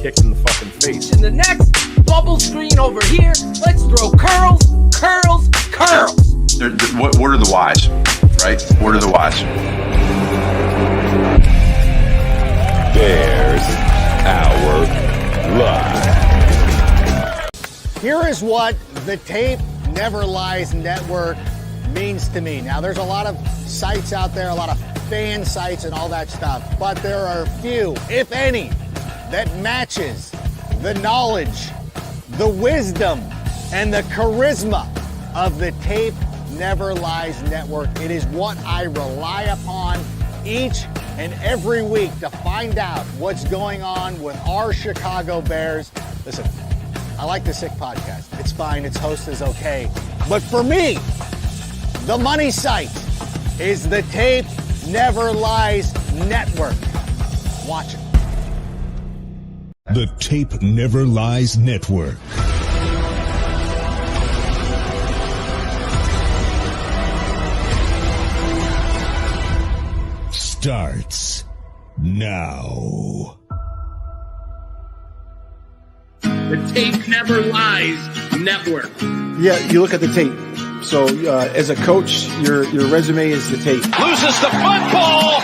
kick in the fucking face. In the next bubble screen over here, let's throw curls. What are the whys, right? What are the whys? Bears Hour Live. Here is what the Tape Never Lies Network means to me. Now, there's a lot of sites out there, a lot of fan sites and all that stuff, but there are few, if any, that matches the knowledge, the wisdom, and the charisma of the Tape Never Lies Network. It is what I rely upon each and every week to find out what's going on with our Chicago Bears. Listen, I like the Sick podcast. It's fine. Its host is okay. But for me, the money site is the Tape Never Lies Network. Watch it. The Tape Never Lies Network. Starts now. The Tape Never Lies Network. Yeah, you look at the tape. So as a coach, your resume is the tape. Loses the football.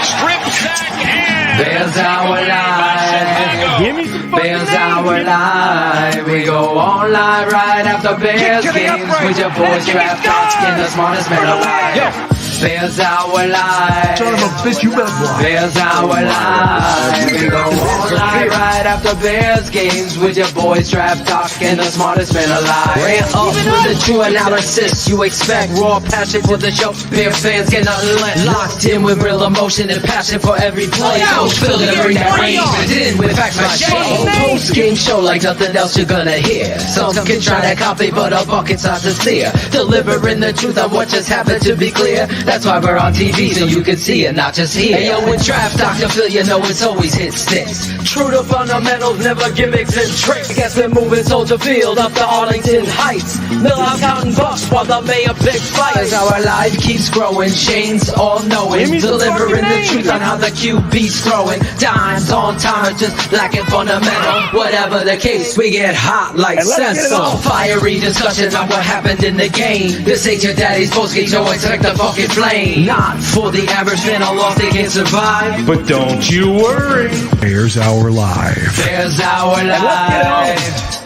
Strip sack and Bears Hour Live. Give me some fucking Bears names. Hour Live. We go on live right after Bears games with your boys Draft Talk and the smartest man alive. Bears Hour Live. Son of a bitch, you better block. Bears Hour Live. We go on live right after Bears games with your boys Draft Talk and the smartest man alive. Ran up with a true analysis. You expect raw passion for the show. Bears fans get nothing less. Locked in with real emotion and passion for every play. Coach Phil to bring that range in with facts by Shayne. Post game show like nothing else you're gonna hear. Some can try to copy, but a bucket's not sincere. Delivering the truth on what just happened, to be clear. That's why we're on TV, so you can see it, not just hear. Hey yo, with Draft Dr. Phil, you know it's always hit sticks. True to fundamentals, never gimmicks and tricks. Guess we're moving Soldier Field up to Arlington Heights. Mill out counting bucks while the mayor pick fights. As our life keeps growing, Shayne's all-knowing. Delivering the truth on how the QB's throwing. Dimes on time, just lacking fundamental. Whatever the case, we get hot like Senso. Fiery discussions on what happened in the game. This ain't your daddy's postgame show, expect the fucking flame. Not for the average fan, a loss they can't survive. But don't you worry. Bears Hour Live. Bears Hour Live.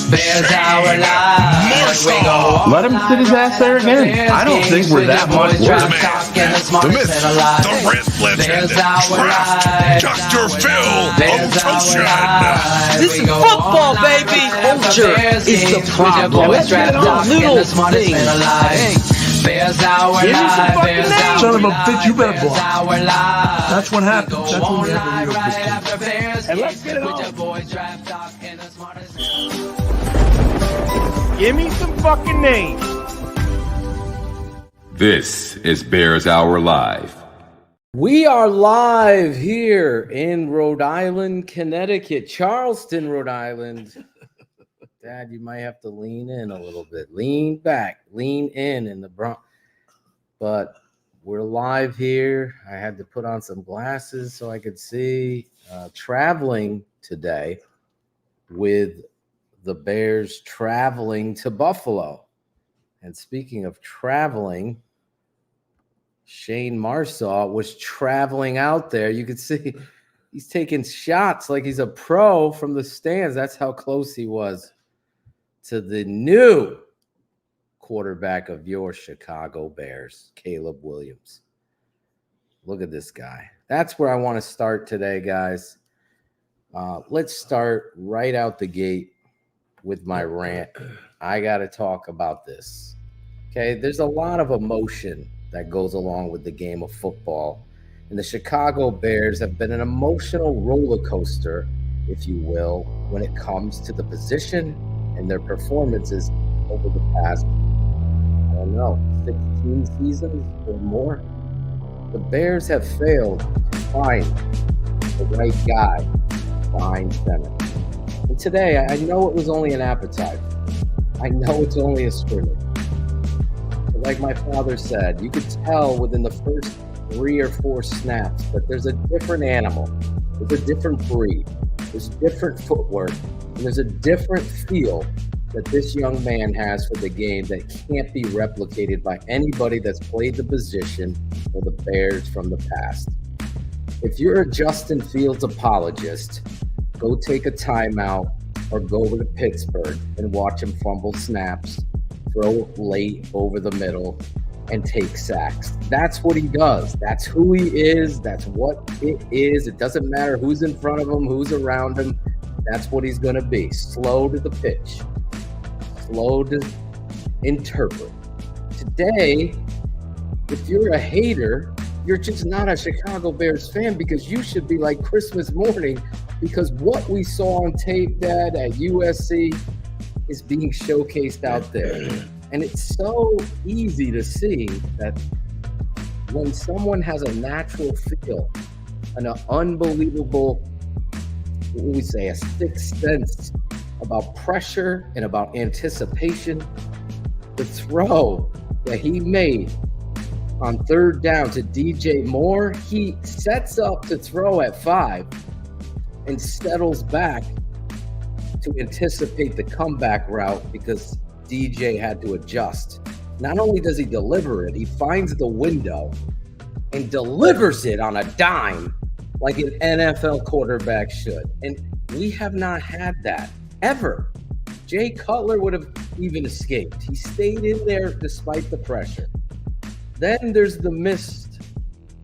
Bears Hour Live. We go Let him sit his ass there again. I don't think we're that much worse. The myth, the Red Legend, Dr. Phil Ocean. This is football, baby. Culture is the problem. Let's get it on. Little thing. Bears Hour Live. Bears Hour Son of a bitch, you better block. Hour Live. That's what happens. That's when we have a real After Bears And let's get it with on. your boys Draft Talk and the smartest. Give me some fucking names. This is Bears Hour Live. We are live here in Rhode Island, Connecticut, Charleston, Rhode Island. Dad, you might have to lean in a little bit. Lean back, lean in the Bronx. But we're live here. I had to put on some glasses so I could see. Traveling today with the Bears traveling to Buffalo. And speaking of traveling, Shane Marsaw was traveling out there. You could see he's taking shots like he's a pro from the stands. That's how close he was to the new quarterback of your Chicago Bears, Caleb Williams. Look at this guy. That's where I want to start today, guys. Let's start right out the gate with my rant. I got to talk about this. Okay, there's a lot of emotion that goes along with the game of football. And the Chicago Bears have been an emotional roller coaster, if you will, when it comes to the position and their performances over the past, 16 seasons or more. The Bears have failed to find the right guy behind center. And today, I know it was only an appetizer. I know it's only a scrimmage. But like my father said, you could tell within the first 3 or 4 snaps that there's a different animal. There's a different breed. There's different footwork, and there's a different feel that this young man has for the game that can't be replicated by anybody that's played the position for the Bears from the past. If you're a Justin Fields apologist, go take a timeout or go over to Pittsburgh and watch him fumble snaps, throw late over the middle, and take sacks. That's what he does. That's who he is. That's what it is. It doesn't matter who's in front of him, who's around him. That's what he's going to be. Slow to the pitch. Slow to interpret. Today, if you're a hater, you're just not a Chicago Bears fan, because you should be like Christmas morning, because what we saw on tape, Dad, at USC is being showcased out there. And it's so easy to see that when someone has a natural feel and an unbelievable, what we say, a sixth sense about pressure and about anticipation, the throw that he made on third down to DJ Moore, he sets up to throw at 5 and settles back to anticipate the comeback route because DJ had to adjust. Not only does he deliver it, he finds the window and delivers it on a dime like an NFL quarterback should. And we have not had that ever. Jay Cutler would have even escaped. He stayed in there despite the pressure. Then there's the missed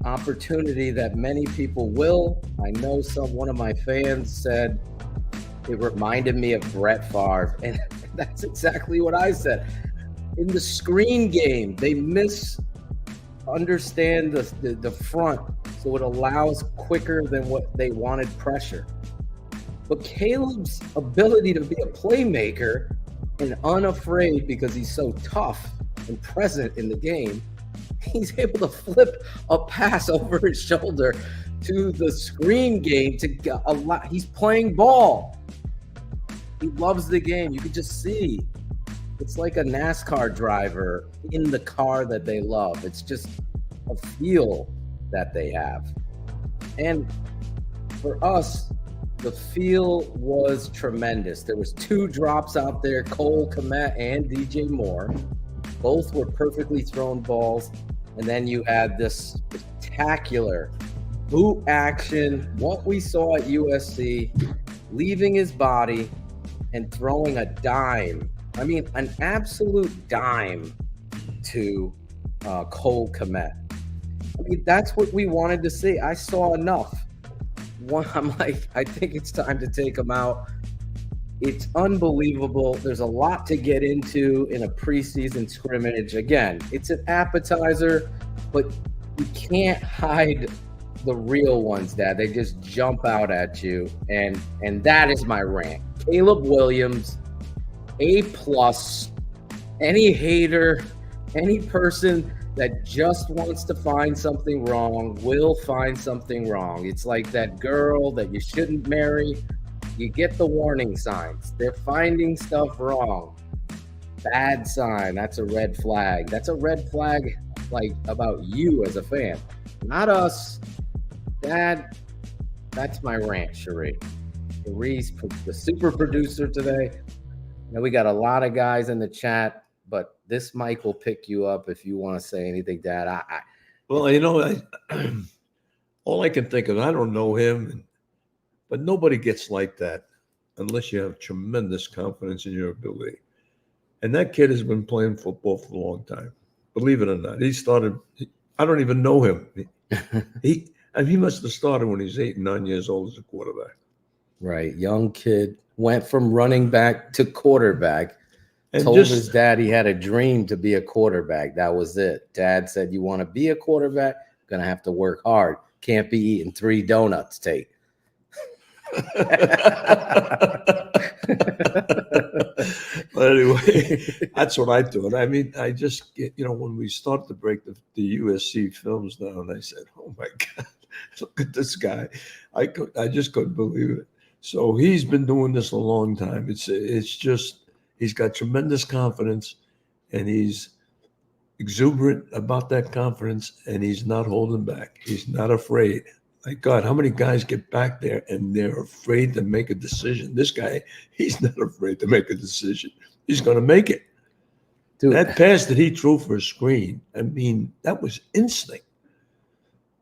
opportunity that many people will. I know one of my fans said it reminded me of Brett Favre, and that's exactly what I said. In the screen game, they misunderstand the front, so it allows quicker than what they wanted pressure. But Caleb's ability to be a playmaker and unafraid because he's so tough and present in the game, he's able to flip a pass over his shoulder to the screen game to get a lot. He's playing ball. He loves the game. You can just see. It's like a NASCAR driver in the car that they love. It's just a feel that they have. And for us, the feel was tremendous. There was 2 drops out there, Cole Kmet and DJ Moore. Both were perfectly thrown balls. And then you had this spectacular boot action, what we saw at USC, leaving his body and throwing a dime. I mean, an absolute dime to Cole Kmet. I mean, that's what we wanted to see. I saw enough. I'm like, I think it's time to take him out. It's unbelievable. There's a lot to get into in a preseason scrimmage. Again, it's an appetizer, but you can't hide the real ones, Dad. They just jump out at you, and that is my rant. Caleb Williams, A+. Any hater, any person that just wants to find something wrong will find something wrong. It's like that girl that you shouldn't marry. You get the warning signs. They're finding stuff wrong. Bad sign. That's a red flag. That's a red flag, like, about you as a fan, not us. Dad, that's my rant, Cherie. Cherie's the super producer today. Now, we got a lot of guys in the chat, but this mic will pick you up if you want to say anything, Dad. Well, you know, all I can think of, I don't know him, but nobody gets like that unless you have tremendous confidence in your ability. And that kid has been playing football for a long time. Believe it or not, I don't even know him. He must have started when he was 8 and 9 years old as a quarterback. Right. Young kid went from running back to quarterback. And told his dad he had a dream to be a quarterback. That was it. Dad said, you want to be a quarterback? Going to have to work hard. Can't be eating 3 donuts, Tate. But anyway, that's what I thought. I mean, I just get, when we started to break the USC films down, I said, oh my God, look at this guy. I just couldn't believe it. So he's been doing this a long time. It's just, he's got tremendous confidence, and he's exuberant about that confidence, and he's not holding back. He's not afraid. My God, how many guys get back there and they're afraid to make a decision? This guy, he's not afraid to make a decision. He's going to make it. Dude, that pass that he threw for a screen, I mean, that was instinct.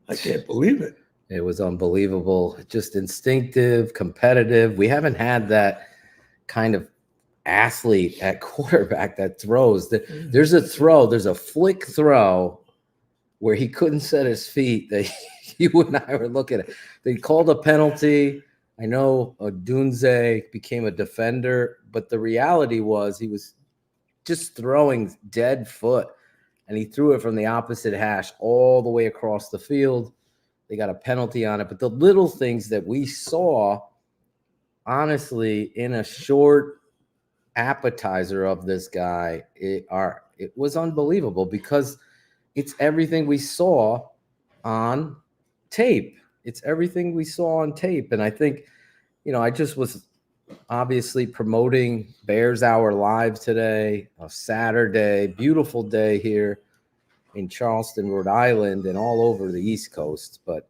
I can't believe it. It was unbelievable. Just instinctive, competitive. We haven't had that kind of athlete at quarterback that throws. There's a throw, there's a flick throw where he couldn't set his feet that you and I were looking at. They called a penalty. I know Dunze became a defender, but the reality was he was just throwing dead foot, and he threw it from the opposite hash all the way across the field. They got a penalty on it. But the little things that we saw, honestly, in a short appetizer of this guy, it was unbelievable because it's everything we saw on tape. It's everything we saw on tape. And I think, I just was obviously promoting Bears Hour Live today, a Saturday, beautiful day here in Charleston, Rhode Island, and all over the East Coast. But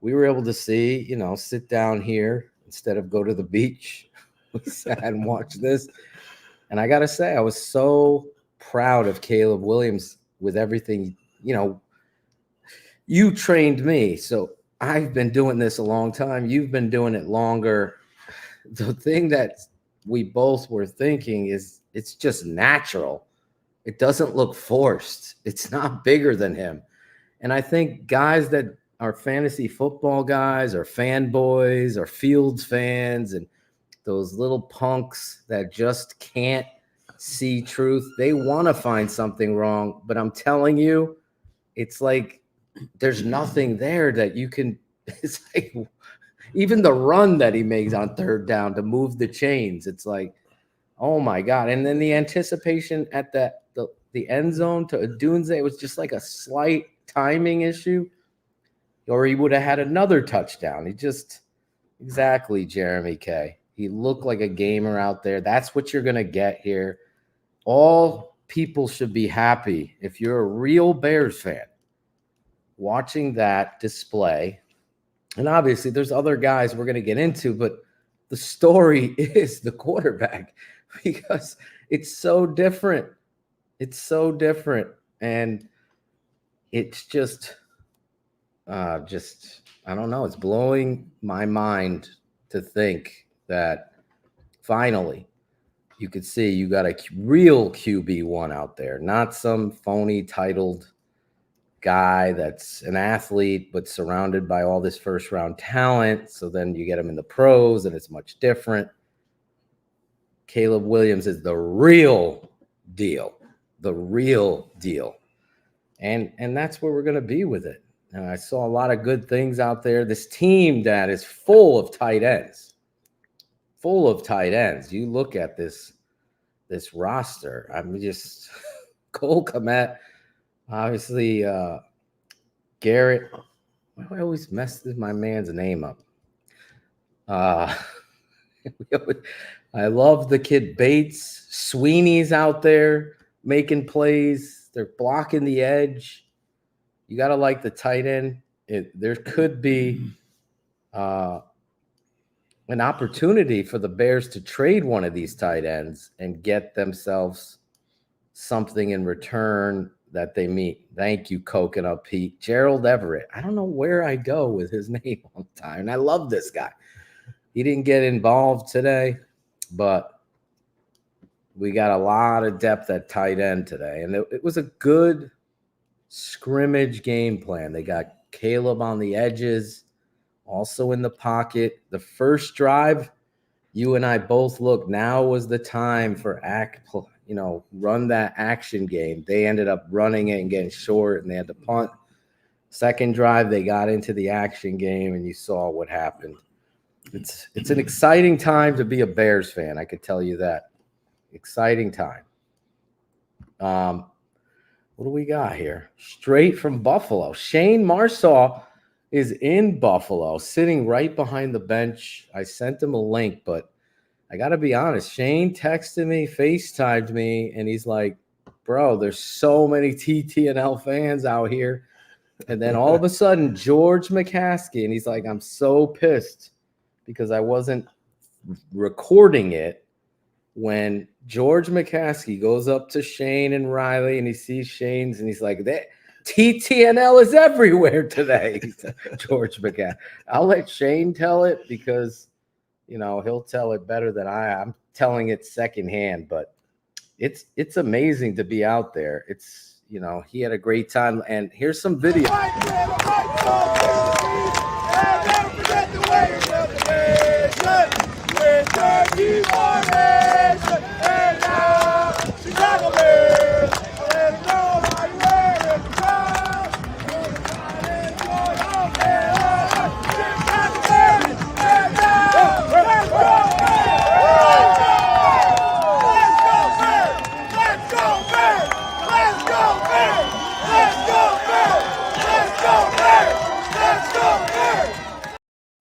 we were able to see, sit down here instead of go to the beach. We sat and watched this. And I got to say, I was so proud of Caleb Williams with everything. You trained me, so I've been doing this a long time. You've been doing it longer. The thing that we both were thinking is it's just natural. It doesn't look forced. It's not bigger than him. And I think guys that are fantasy football guys or fanboys or Fields fans and those little punks that just can't see truth, they want to find something wrong. But I'm telling you, it's like there's nothing there that you can – it's like even the run that he makes on third down to move the chains, it's like, oh, my God. And then the anticipation at the end zone to Adunze, it was just like a slight timing issue, or he would have had another touchdown. He just – exactly, Jeremy K. He looked like a gamer out there. That's what you're going to get here. All people should be happy if you're a real Bears fan watching that display. And obviously there's other guys we're going to get into, but the story is the quarterback because it's so different. It's so different. And it's just, I don't know. It's blowing my mind to think that finally you could see you got a real QB1 out there, not some phony titled guy that's an athlete but surrounded by all this first round talent. So then you get him in the pros and it's much different. Caleb Williams is the real deal, and that's where we're going to be with it. And I saw a lot of good things out there. This team that is full of tight ends. You look at this roster. I mean, just Cole Kmet, obviously Garrett. I always mess my man's name up. I love the kid Bates. Sweeney's out there making plays. They're blocking the edge. You got to like the tight end. There could be an opportunity for the Bears to trade one of these tight ends and get themselves something in return that they meet. Thank you, Coconut Pete. Gerald Everett. I don't know where I go with his name all the time. And I love this guy. He didn't get involved today, but we got a lot of depth at tight end today. And it was a good scrimmage game plan. They got Caleb on the edges, also in the pocket. The first drive, you and I both looked. Now was the time for run that action game. They ended up running it and getting short, and they had to punt. Second drive, they got into the action game, and you saw what happened. It's an exciting time to be a Bears fan. I could tell you that. Exciting time. What do we got here? Straight from Buffalo. Shane Marsaw is in Buffalo, sitting right behind the bench. I sent him a link, but I got to be honest. Shane texted me, FaceTimed me, and he's like, bro, there's so many TTNL fans out here. And then all of a sudden, George McCaskey, and he's like, I'm so pissed because I wasn't recording it. When George McCaskey goes up to Shayne and Riley and he sees Shayne's and he's like, that TTNL is everywhere today. George McCaskey. I'll let Shayne tell it because, you know, he'll tell it better than I'm telling it secondhand, but it's amazing to be out there. It's, you know, he had a great time. And here's some video.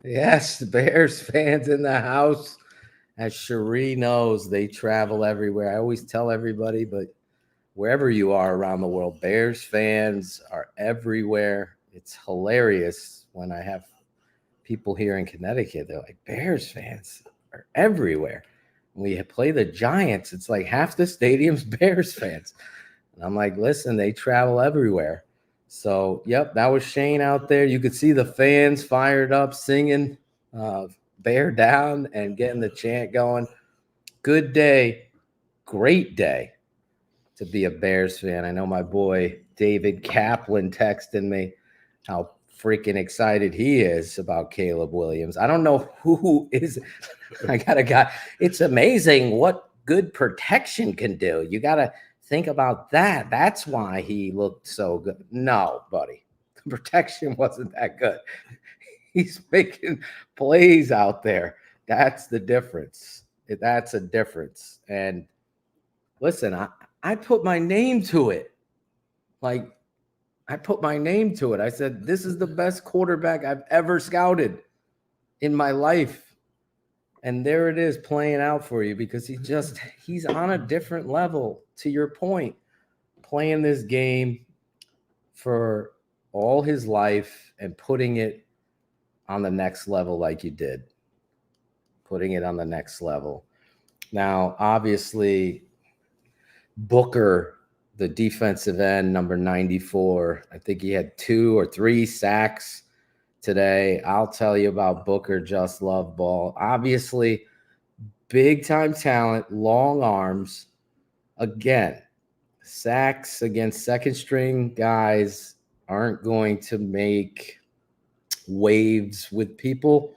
Yes, Bears fans in the house. As Cherie knows, they travel everywhere. I always tell everybody, but wherever you are around the world, Bears fans are everywhere. It's hilarious when I have people here in Connecticut. They're like, Bears fans are everywhere. When we play the Giants, it's like half the stadium's Bears fans. And I'm like, listen, they travel everywhere. So, yep, that was Shayne out there. You could see the fans fired up, singing Bear Down and getting the chant going. Good day, great day to be a Bears fan. I know my boy David Kaplan texting me how freaking excited he is about Caleb Williams. I don't know who is. I got a guy. It's amazing what good protection can do. You got to think about that. That's why he looked so good. No, buddy. The protection wasn't that good. He's making plays out there. That's the difference. That's a difference. And listen, I put my name to it. Like, I put my name to it. I said, this is the best quarterback I've ever scouted in my life. And there it is playing out for you because he's on a different level, to your point, playing this game for all his life and putting it on the next level like you did. Putting it on the next level. Now, obviously, Booker, the defensive end, number 94, I think he had 2 or 3 sacks today. I'll tell you about Booker, just love ball. Obviously, big-time talent, long arms. Again, sacks against second-string guys aren't going to make waves with people,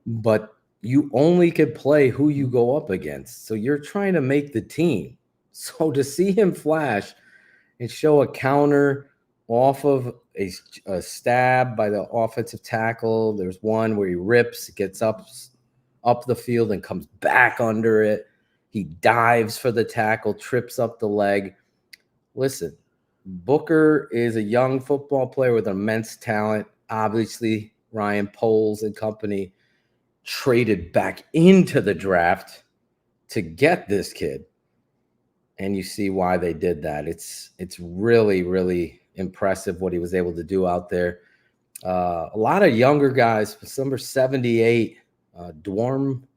but you only could play who you go up against. So you're trying to make the team. So to see him flash and show a counter off of a stab by the offensive tackle, there's one where he rips, gets up the field and comes back under it. He dives for the tackle, trips up the leg. Listen, Booker is a young football player with immense talent. Obviously, Ryan Poles and company traded back into the draft to get this kid. And you see why they did that. It's really, really impressive what he was able to do out there. A lot of younger guys, number 78, Dorm.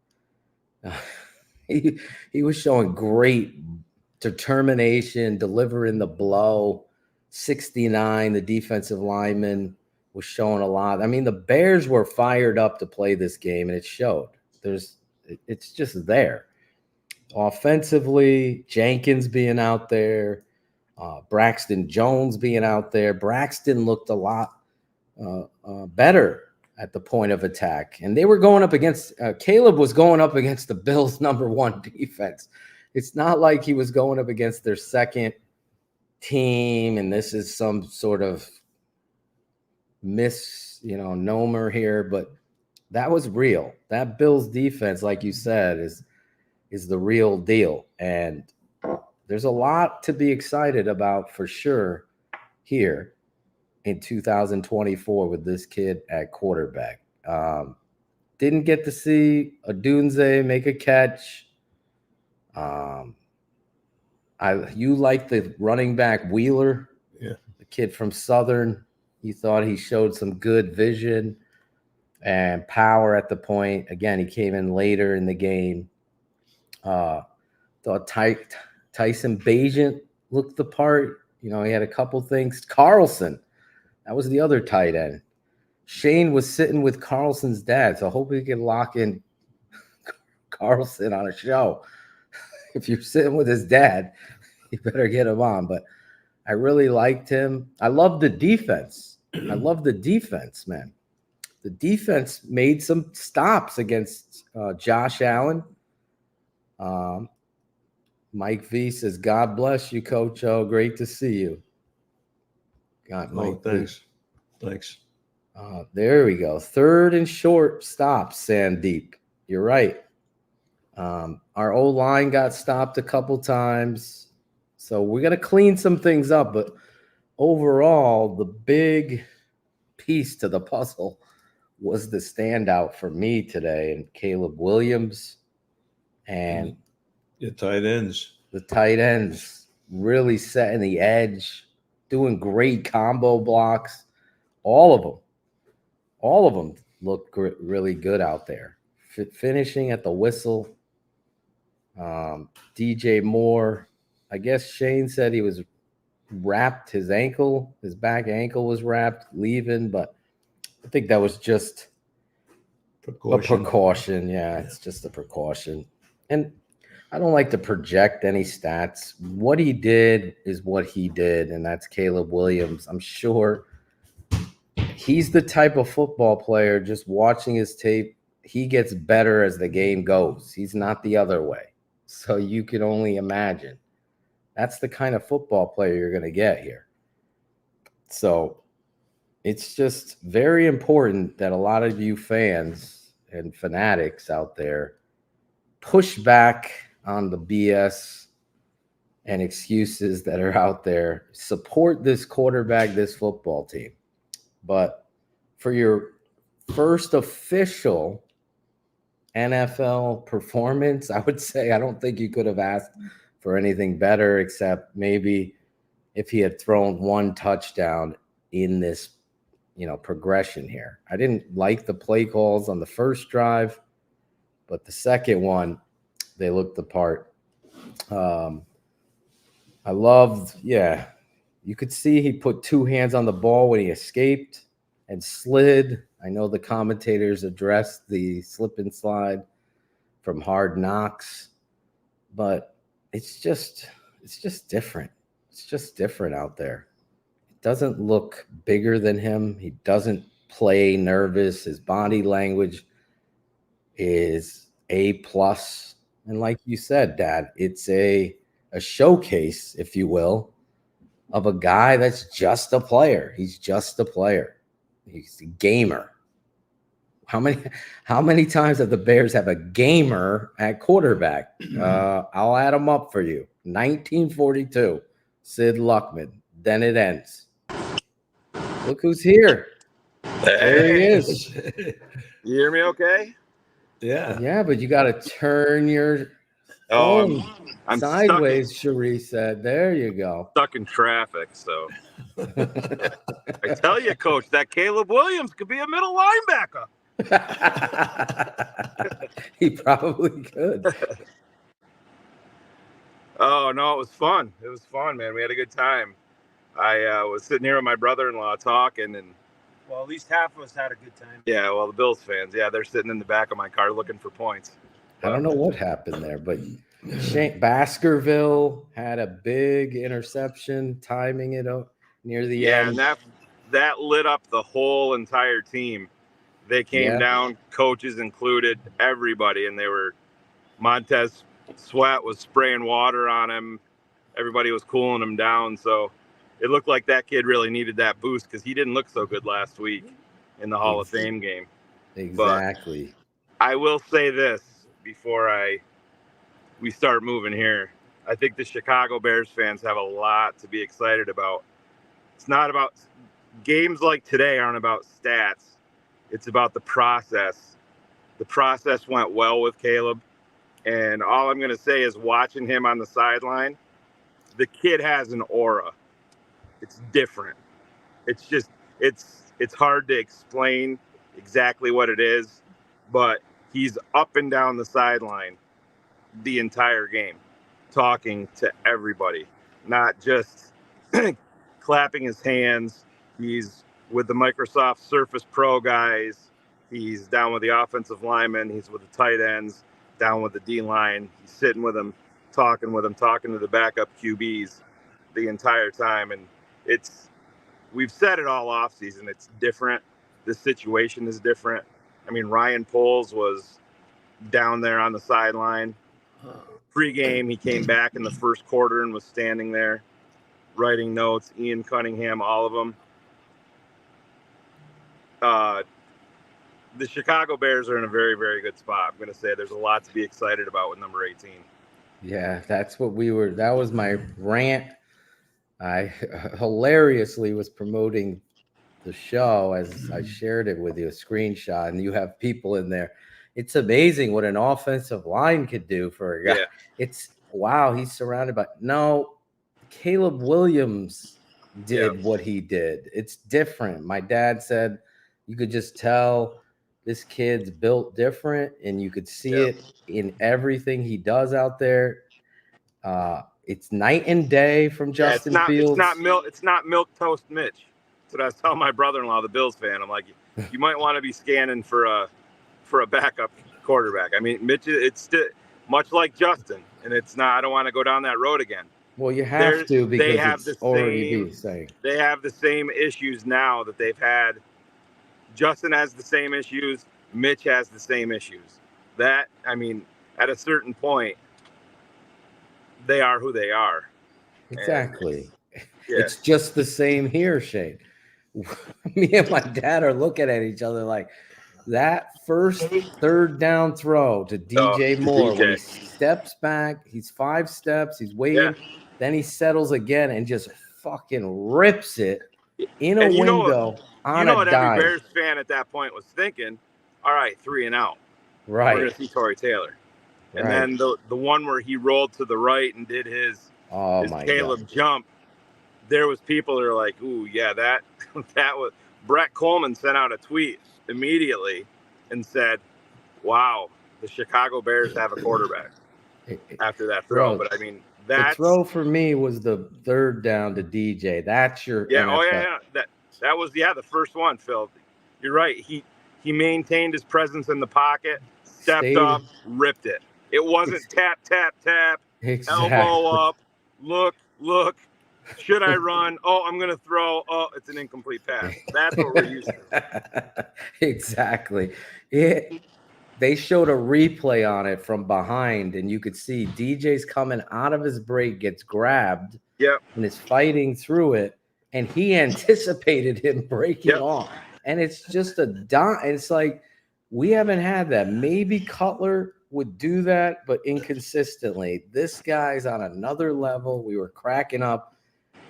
He was showing great determination, delivering the blow. 69, the defensive lineman, was showing a lot. I mean, the Bears were fired up to play this game, and it showed. It's just there. Offensively, Jenkins being out there, Braxton Jones being out there. Braxton looked a lot better at the point of attack. And they were going up against Caleb was going up against the Bills' #1 defense. It's not like he was going up against their second team, and this is some sort of misnomer here, but that was real. That Bills defense, like you said, is the real deal. And there's a lot to be excited about for sure here in 2024 with this kid at quarterback. Didn't get to see Odunze make a catch. You like the running back Wheeler, yeah, the kid from Southern. You thought he showed some good vision and power at the point. Again, he came in later in the game. Thought Tyson Bagent looked the part. He had a couple things. Carlson, that was the other tight end. Shayne was sitting with Carlson's dad, so I hope we can lock in Carlson on a show. If you're sitting with his dad, you better get him on. But I really liked him. I love the defense. I love the defense, man. The defense made some stops against Josh Allen. Mike V says, God bless you, Coach O. Great to see you. God, Mike thanks. Thanks. There we go. Third and short stops, Sandeep. You're right. Our O-line got stopped a couple times. So we got to clean some things up. But overall, the big piece to the puzzle was the standout for me today, and Caleb Williams and the tight ends. The tight ends really setting the edge, doing great combo blocks. All of them looked really good out there. Finishing at the whistle. DJ Moore, I guess Shayne said he was wrapped his ankle. His back ankle was wrapped, leaving, but I think that was just a precaution. Yeah, it's just a precaution. And I don't like to project any stats. What he did is what he did, and that's Caleb Williams. I'm sure he's the type of football player, just watching his tape, he gets better as the game goes. He's not the other way. So you can only imagine. That's the kind of football player you're going to get here. So it's just very important that a lot of you fans and fanatics out there push back on the BS and excuses that are out there. Support this quarterback, this football team. But for your first official NFL performance, I would say I don't think you could have asked for anything better, except maybe if he had thrown one touchdown in this, progression here. I didn't like the play calls on the first drive, but the second one, they looked the part. I loved, you could see he put two hands on the ball when he escaped and slid. I know the commentators addressed the slip and slide from Hard Knocks, but it's just different. It's just different out there. It doesn't look bigger than him. He doesn't play nervous. His body language is A+. And like you said, Dad, it's a showcase, if you will, of a guy that's just a player. He's just a player. He's a gamer. How many times have the Bears have a gamer at quarterback? I'll add them up for you. 1942, Sid Luckman. Then it ends. Look who's here. There he is. You hear me okay? Yeah, but you got to turn your phone sideways, Cherie said. There you go. Stuck in traffic, so. I tell you, Coach, that Caleb Williams could be a middle linebacker. He probably could. Oh, no, it was fun. It was fun, man. We had a good time. I was sitting here with my brother-in-law talking, and well, at least half of us had a good time. Yeah, well, the Bills fans, they're sitting in the back of my car looking for points. I don't know what happened there, but Baskerville had a big interception, timing it up near the end. And that lit up the whole entire team. They came down, coaches included, everybody, and Montez Sweat was spraying water on him. Everybody was cooling him down, so it looked like that kid really needed that boost because he didn't look so good last week in the Hall of Fame game. Exactly. But I will say this before we start moving here. I think the Chicago Bears fans have a lot to be excited about. It's not about games like today aren't about stats. It's about the process. The process went well with Caleb. And all I'm going to say is watching him on the sideline, the kid has an aura. It's different. It's just, it's hard to explain exactly what it is, but he's up and down the sideline the entire game, talking to everybody, not just clapping his hands. He's with the Microsoft Surface Pro guys. He's down with the offensive linemen. He's with the tight ends, down with the D line. He's sitting with them, talking to the backup QBs the entire time. And we've said it all off season. It's different. The situation is different. I mean, Ryan Poles was down there on the sideline. Pre-game, he came back in the first quarter and was standing there writing notes. Ian Cunningham, all of them. The Chicago Bears are in a very, very good spot. I'm going to say there's a lot to be excited about with number 18. Yeah, that was my rant. I hilariously was promoting the show as I shared it with you, a screenshot, and you have people in there. It's amazing what an offensive line could do for a guy. Yeah. It's wow, he's surrounded by Caleb Williams did what he did. It's different. My dad said you could just tell this kid's built different, and you could see it in everything he does out there. It's night and day from Justin Fields. It's not milk toast Mitch. That's what I was telling my brother-in-law, the Bills fan. I'm like, you might want to be scanning for a backup quarterback. I mean, Mitch, it's still much like Justin, and it's not. I don't want to go down that road again. Well, you have to because it's already being said. They have the same issues now that they've had. Justin has the same issues. Mitch has the same issues. That, I mean, at a certain point, they are who they are. Exactly. It's just the same here, Shane. Me and my dad are looking at each other like that first third down throw to DJ Moore. When he steps back, he's 5 steps, he's waiting, then he settles again and just fucking rips it in a window on a dime. You know what every Bears fan at that point was thinking? All right, 3 and out. Right. We're going to see Torrey Taylor. And then the one where he rolled to the right and did his Caleb jump, there was people that are like, ooh, yeah, that was Brett Coleman sent out a tweet immediately and said, wow, the Chicago Bears have a quarterback after that throw. But I mean, the throw for me was the third down to DJ. That's your NFL. That was the first one, Phil. You're right. He maintained his presence in the pocket, stepped up, ripped it. It wasn't tap, tap, tap, elbow up, look. Should I run? Oh, I'm going to throw. Oh, it's an incomplete pass. That's what we're used to. Exactly. They showed a replay on it from behind, and you could see DJ's coming out of his break, gets grabbed, and is fighting through it, and he anticipated him breaking off. And it's just a dot. It's like we haven't had that. Maybe Cutler would do that, but inconsistently. This guy's on another level. We were cracking up.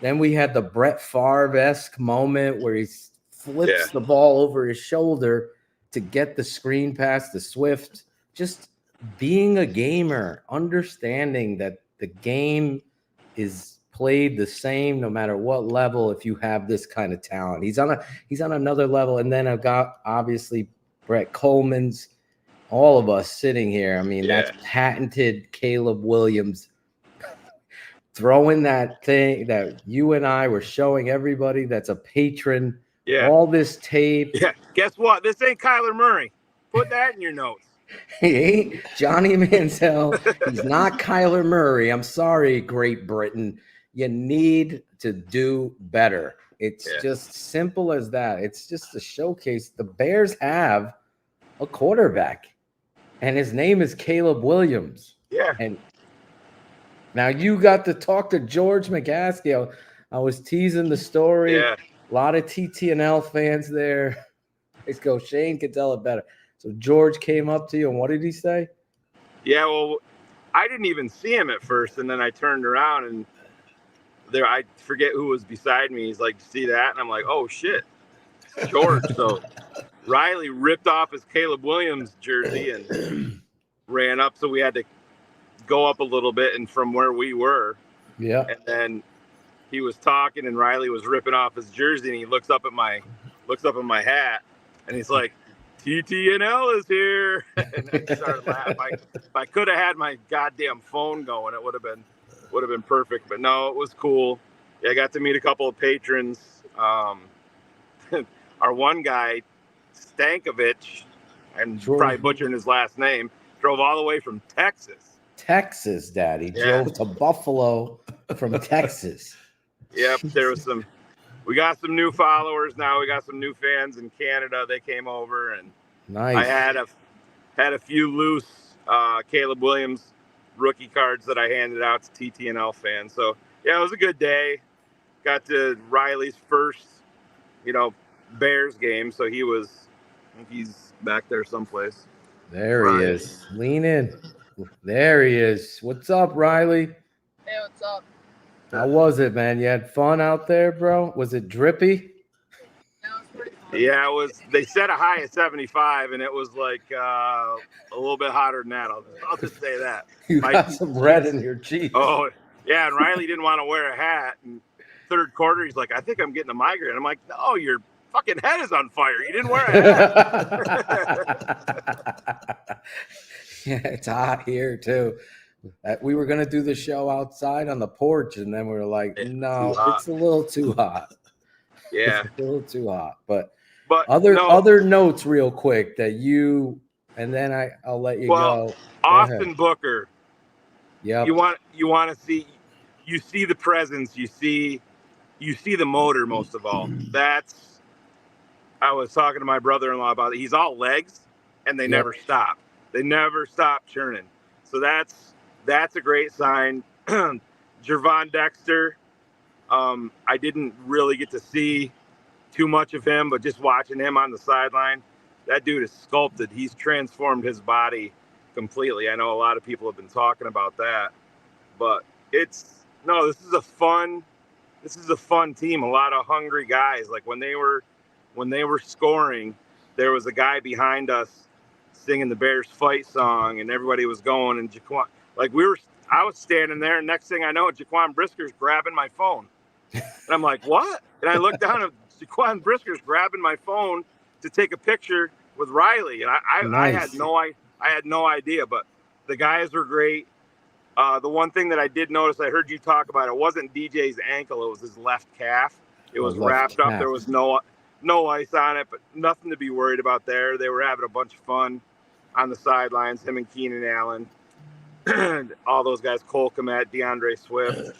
Then we had the Brett Favre-esque moment where he flips the ball over his shoulder to get the screen pass to Swift. Just being a gamer, understanding that the game is played the same no matter what level if you have this kind of talent. He's on another level. And then I've got obviously Brett Coleman's, all of us sitting here. I mean, that's patented Caleb Williams throwing that thing that you and I were showing everybody that's a patron. All this tape. Guess what? This ain't Kyler Murray. Put that in your notes. He ain't Johnny Manziel. He's not Kyler Murray. I'm sorry, Great Britain. You need to do better. It's just simple as that. It's just a showcase. The Bears have a quarterback, and his name is Caleb Williams. And now you got to talk to George McCaskey. I was teasing the story. A lot of TTNL fans there. Let's go. Shane can tell it better. So George came up to you, and what did he say? Yeah, well, I didn't even see him at first, and then I turned around, and I forget who was beside me. He's like, see that? And I'm like, oh, shit, George. So Riley ripped off his Caleb Williams jersey and ran up, so we had to go up a little bit and from where we were. And then he was talking, and Riley was ripping off his jersey, and he looks up at my looks up at my hat, and he's like, TTNL is here. And I started laughing. If I could have had my goddamn phone going, it would have been perfect. But no, it was cool. Yeah, I got to meet a couple of patrons. Our one guy, Stankovich, I'm probably butchering his last name, drove all the way from Texas. Texas, Daddy. Drove to Buffalo from Texas. Yep, there was some. We got some new followers now. We got some new fans in Canada. They came over, and nice. I had a few loose Caleb Williams rookie cards that I handed out to TTNL fans. So yeah, it was a good day. Got to Riley's first, Bears game. So he's back there someplace. There he is. Lean in. There he is. What's up, Riley? Hey, what's up? How was it, man? You had fun out there, bro? Was it drippy? Yeah, it was. They set a high of 75, and it was like a little bit hotter than that. I'll just say that. You got some red in your cheeks. Oh, yeah, and Riley didn't want to wear a hat. And third quarter, he's like, I think I'm getting a migraine. I'm like, no, your fucking head is on fire. You didn't wear a hat. Yeah, it's hot here, too. We were going to do the show outside on the porch, and then we were like, no, it's a little too hot. Yeah. It's a little too hot. But other notes real quick that you, and then I'll let you go. Austin Booker. Yeah. You want to see, you see the presence, you see the motor most of all. I was talking to my brother-in-law about it. He's all legs, and they never stop. They never stop churning. So that's a great sign. Jervon Dexter, I didn't really get to see too much of him, but just watching him on the sideline, that dude is sculpted. He's transformed his body completely. I know a lot of people have been talking about that, but this is a fun team. A lot of hungry guys. Like when they were scoring, there was a guy behind us singing the Bears fight song, and everybody was going, and Jaquan, I was standing there, and next thing I know, Jaquan Brisker's grabbing my phone. And I'm like, what? And I look down at Jaquan Brisker's grabbing my phone to take a picture with Riley. And I had no idea, but the guys were great. The one thing that I did notice, I heard you talk about, it wasn't DJ's ankle, it was his left calf. It was wrapped up. There was no ice on it, but nothing to be worried about there. They were having a bunch of fun on the sidelines, him and Keenan Allen. All those guys, Cole Kmet, DeAndre Swift.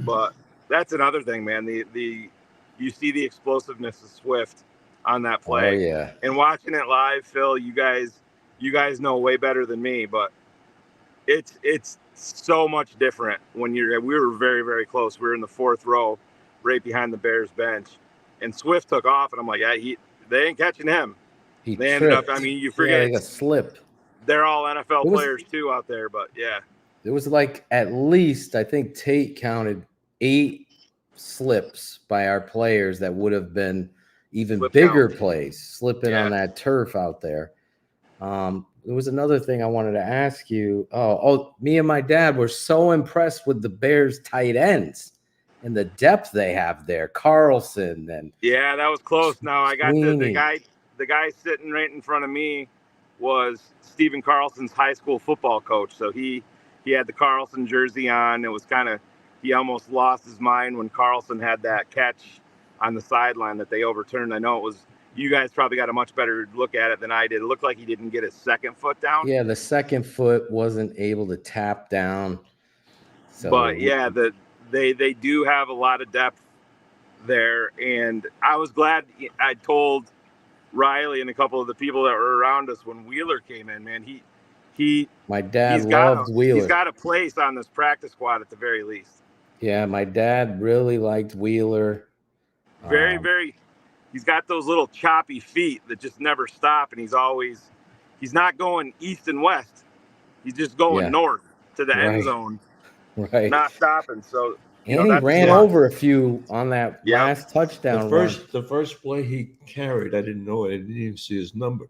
But that's another thing, man. You see the explosiveness of Swift on that play. Oh, yeah. And watching it live, Phil, you guys know way better than me, but it's so much different when we were very, very close. We were in the fourth row, right behind the Bears bench, and Swift took off, and I'm like, they ain't catching him. They ended up. I mean, you forget a slip. They're all NFL players too out there, but yeah. There was at least, I think Tate counted 8 slips by our players that would have been even bigger plays slipping on that turf out there. There was another thing I wanted to ask you. Me and my dad were so impressed with the Bears tight ends and the depth they have there. Carlson and that was close. Now I got the guy sitting right in front of me was Stephen Carlson's high school football coach. So he had the Carlson jersey on. It was he almost lost his mind when Carlson had that catch on the sideline that they overturned. I know you guys probably got a much better look at it than I did. It looked like he didn't get his second foot down. Yeah, the second foot wasn't able to tap down. So, but yeah, they do have a lot of depth there. And I was glad I told Riley and a couple of the people that were around us when Wheeler came in, man. My dad loved Wheeler. He's got a place on this practice squad at the very least. Yeah, my dad really liked Wheeler. Very, very. He's got those little choppy feet that just never stop, and he's not going east and west. He's just going north to the end zone, not stopping. So he ran over a few on that last touchdown. The first play he carried, I didn't know it. I didn't even see his number,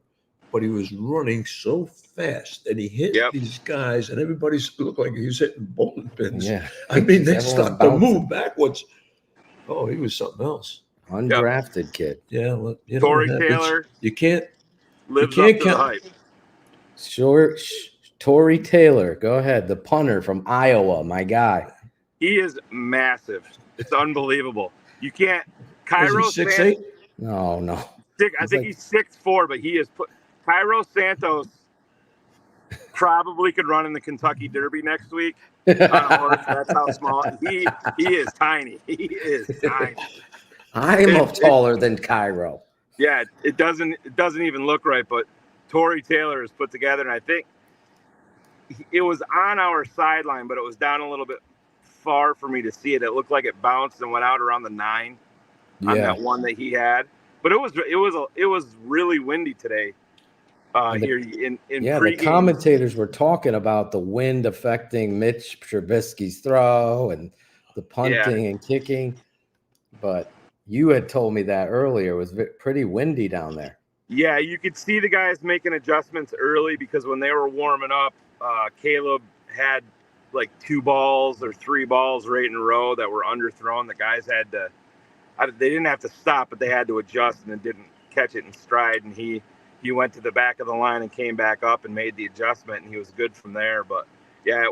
but he was running so fast and he hit these guys, and everybody looked like he was hitting bowling pins. Yeah, I mean, they started to move backwards. Oh, he was something else. undrafted kid. Yeah, well, Tory Taylor you can't lives can't up to the count. hype. Sure, Tory Taylor, go ahead. The punter from Iowa, my guy. He is massive. It's unbelievable. You can't. Was he Cairo 6'8"? No. I think he's 6'4", but he is Cairo Santos probably could run in the Kentucky Derby next week on a horse. That's how small he is. Tiny. He is tiny. I'm taller than Cairo. Yeah, it doesn't even look right. But Tory Taylor is put together, and I think it was on our sideline, but it was down a little bit far for me to see it. It looked like it bounced and went out around the 9 on that one that he had. But it was really windy today. Here in the commentators were talking about the wind affecting Mitch Trubisky's throw and the punting and kicking, but you had told me that earlier. It was pretty windy down there. Yeah, you could see the guys making adjustments early because when they were warming up, Caleb had like 2 balls or 3 balls right in a row that were underthrown. The guys had to, they didn't have to stop, but they had to adjust and then didn't catch it in stride. And he went to the back of the line and came back up and made the adjustment, and he was good from there. But yeah,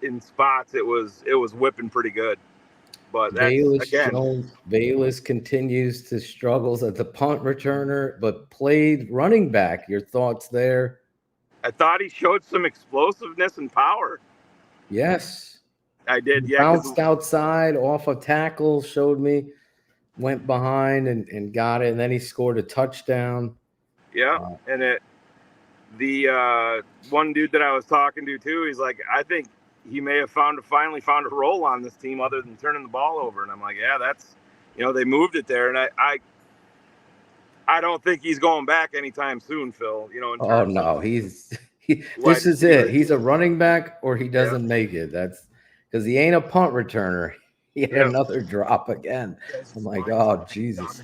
in spots it was whipping pretty good. But that's Bayless continues to struggles at the punt returner, but played running back. Your thoughts there? I thought he showed some explosiveness and power. Yes, I did. He yeah, bounced outside off a tackle. Showed me, went behind and got it, and then he scored a touchdown. Yeah, and the one dude that I was talking to too, he's like, I think he may have finally found a role on this team other than turning the ball over. And I'm like, yeah, that's, they moved it there, and I don't think he's going back anytime soon, Phil. Oh no, this is it. He's a running back, or he doesn't make it. That's because he ain't a punt returner. He had another drop again. I'm like, oh Jesus.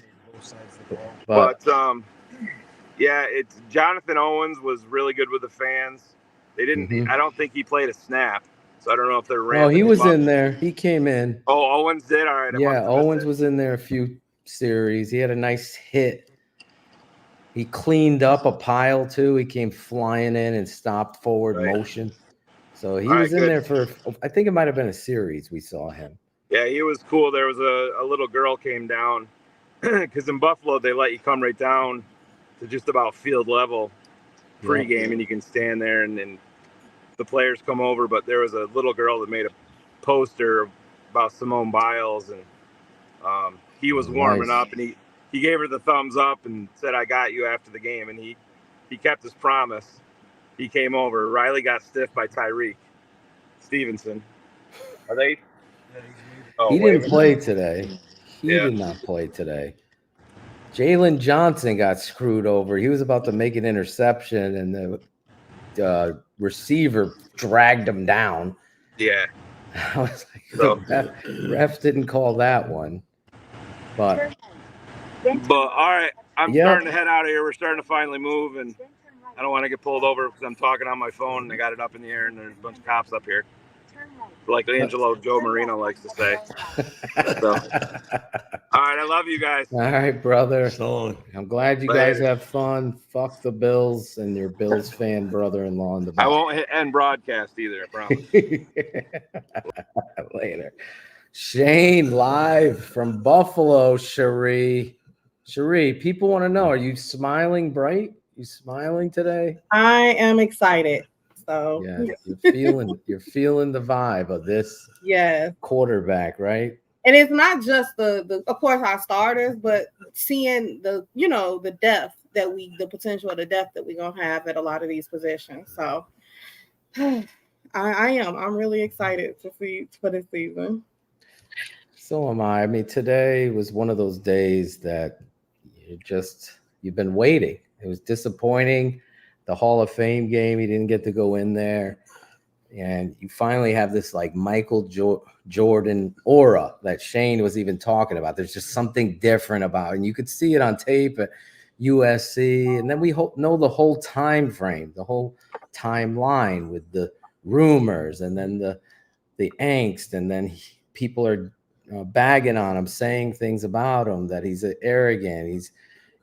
But yeah, it's Jonathan Owens was really good with the fans. They didn't. I don't think he played a snap, so I don't know if they're. No, he was in there. He came in. Oh, Owens did. All right. Yeah, Owens was in there a few series. He had a nice hit. He cleaned up a pile too. He came flying in and stopped forward motion. So he was in there for. I think it might have been a series. We saw him. Yeah, he was cool. There was a little girl came down because in Buffalo they let you come right down to just about field level pregame, and you can stand there and the players come over. But there was a little girl that made a poster about Simone Biles, and he was warming up, and he gave her the thumbs up and said, "I got you" after the game, and he kept his promise. He came over. Riley got stiff by Tyreek Stevenson. Are they? Oh, he didn't play today. He did not play today. Jalen Johnson got screwed over. He was about to make an interception, and the receiver dragged him down. Yeah. I was like, the ref didn't call that one. But all right, I'm starting to head out of here. We're starting to finally move, and I don't want to get pulled over because I'm talking on my phone, and I got it up in the air, and there's a bunch of cops up here. Like Angelo Joe Marino likes to say. So, all right, I love you guys. All right, brother. I'm glad you guys have fun. Fuck the Bills and your Bills fan brother-in-law in the back. I won't end broadcast either, I promise. Later. Shayne live from Buffalo, Cherie. Cherie, people want to know, are you smiling bright? You smiling today? I am excited. So yeah, you're feeling the vibe of this quarterback, right? And it's not just the of course our starters, but seeing the the depth that the potential of the depth that we're gonna have at a lot of these positions. So I'm really excited to see for this season. So am I. I mean, today was one of those days that you've been waiting. It was disappointing. The Hall of Fame game, he didn't get to go in there. And you finally have this like Michael Jordan aura that Shayne was even talking about. There's just something different about it. And you could see it on tape at USC. And then we know the whole time frame, the whole timeline with the rumors and then the angst. And then people are bagging on him, saying things about him, that he's arrogant.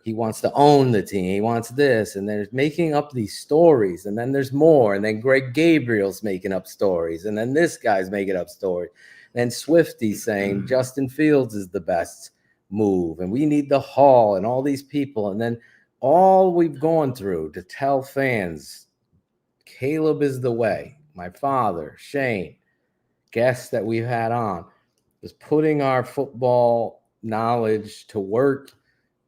He wants to own the team. He wants this. And they're making up these stories. And then there's more. And then Greg Gabriel's making up stories. And then this guy's making up stories. And Swifty's saying Justin Fields is the best move. And we need the Hall and all these people. And then all we've gone through to tell fans, Caleb is the way. My father, Shayne, guests that we've had on, is putting our football knowledge to work,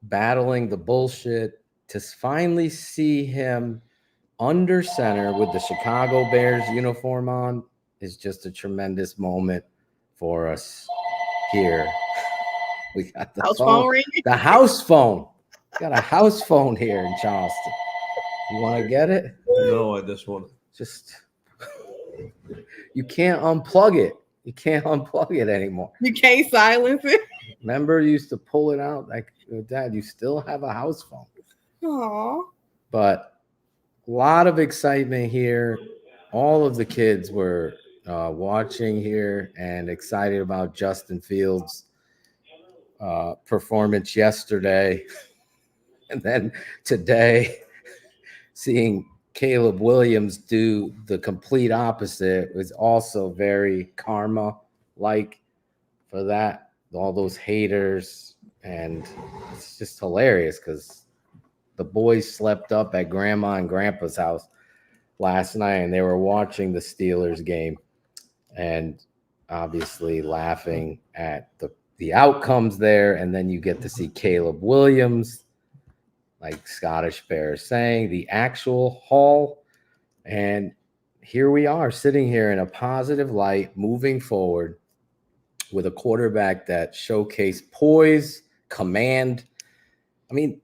battling the bullshit, to finally see him under center with the Chicago Bears uniform on is just a tremendous moment for us here. We got the house phone ringing. The house phone. Got a house phone here in Charleston. You want to get it? No, I just want to. You can't unplug it. You can't unplug it anymore. You can't silence it. Remember, you used to pull it out like, Dad, you still have a house phone. Aww. But a lot of excitement here. All of the kids were watching here and excited about Justin Fields' performance yesterday. And then today, seeing Caleb Williams do the complete opposite was also very karma-like for that. All those haters. And it's just hilarious because the boys slept up at Grandma and Grandpa's house last night and they were watching the Steelers game and obviously laughing at the outcomes there. And then you get to see Caleb Williams, like Scottish Bear saying, the actual Hall. And here we are sitting here in a positive light, moving forward with a quarterback that showcased poise, command. I mean,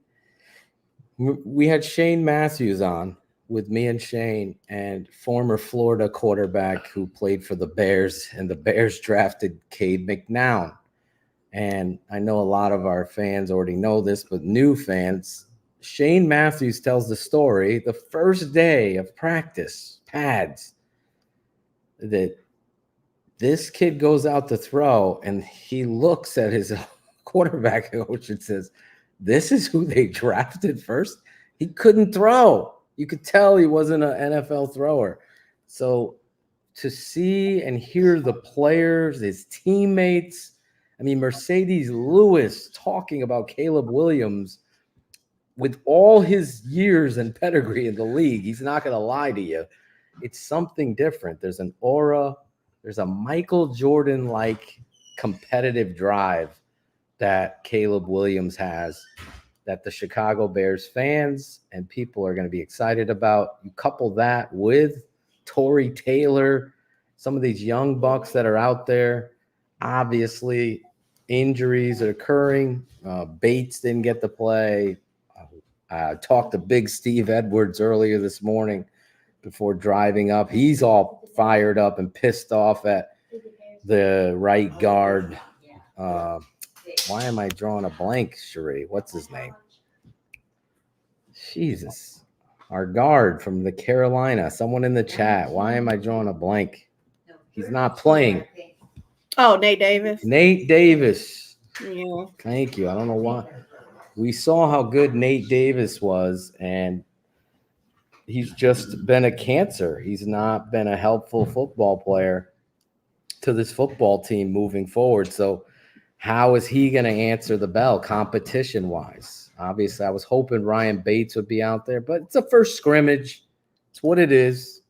we had Shane Matthews on with me and Shane, and former Florida quarterback who played for the Bears, and the Bears drafted Cade McNown. And I know a lot of our fans already know this, but new fans, Shane Matthews tells the story the first day of practice, pads, that this kid goes out to throw and he looks at his quarterback coach and says, this is who they drafted first. He couldn't throw. You could tell he wasn't an NFL thrower. So to see and hear the players, his teammates, I mean, Mercedes Lewis talking about Caleb Williams with all his years and pedigree in the league, he's not going to lie to you. It's something different. There's an aura. There's a Michael Jordan-like competitive drive that Caleb Williams has that the Chicago Bears fans and people are going to be excited about. You couple that with Torrey Taylor, some of these young bucks that are out there. Obviously, injuries are occurring. Bates didn't get to play. Talked to Big Steve Edwards earlier this morning before driving up. He's all fired up and pissed off at the right guard. Why am I drawing a blank, Sheree? What's his name? Jesus. Our guard from the Carolina. Someone in the chat. Why am I drawing a blank? He's not playing. Oh, Nate Davis. Nate Davis. Yeah. Thank you. I don't know why. We saw how good Nate Davis was, and he's just been a cancer. He's not been a helpful football player to this football team moving forward. So how is he going to answer the bell competition-wise? Obviously, I was hoping Ryan Bates would be out there, but it's a first scrimmage. It's what it is.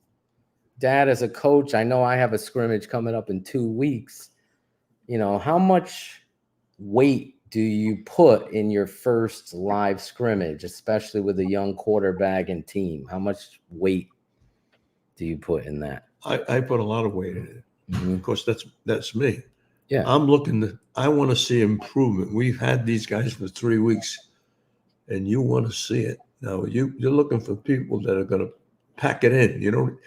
Dad, as a coach, I know I have a scrimmage coming up in 2 weeks. You know, how much weight do you put in your first live scrimmage, especially with a young quarterback and team? How much weight do you put in that? I put a lot of weight in it. Mm-hmm. Of course, that's me. Yeah. I want to see improvement. We've had these guys for 3 weeks, and you want to see it. Now, you're looking for people that are going to pack it in. You know,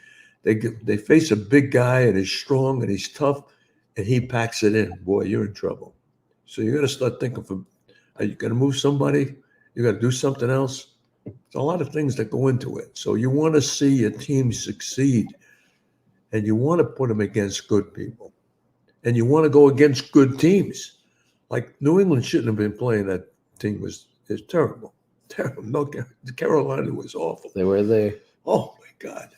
they face a big guy, and he's strong, and he's tough, and he packs it in. Boy, you're in trouble. So you got to start thinking are you going to move somebody? You got to do something else. There's a lot of things that go into it. So you want to see your team succeed, and you want to put them against good people. and you want to go against good teams. Like New England shouldn't have been playing that team is terrible. Terrible. No, Carolina was awful. They were there. Oh my God.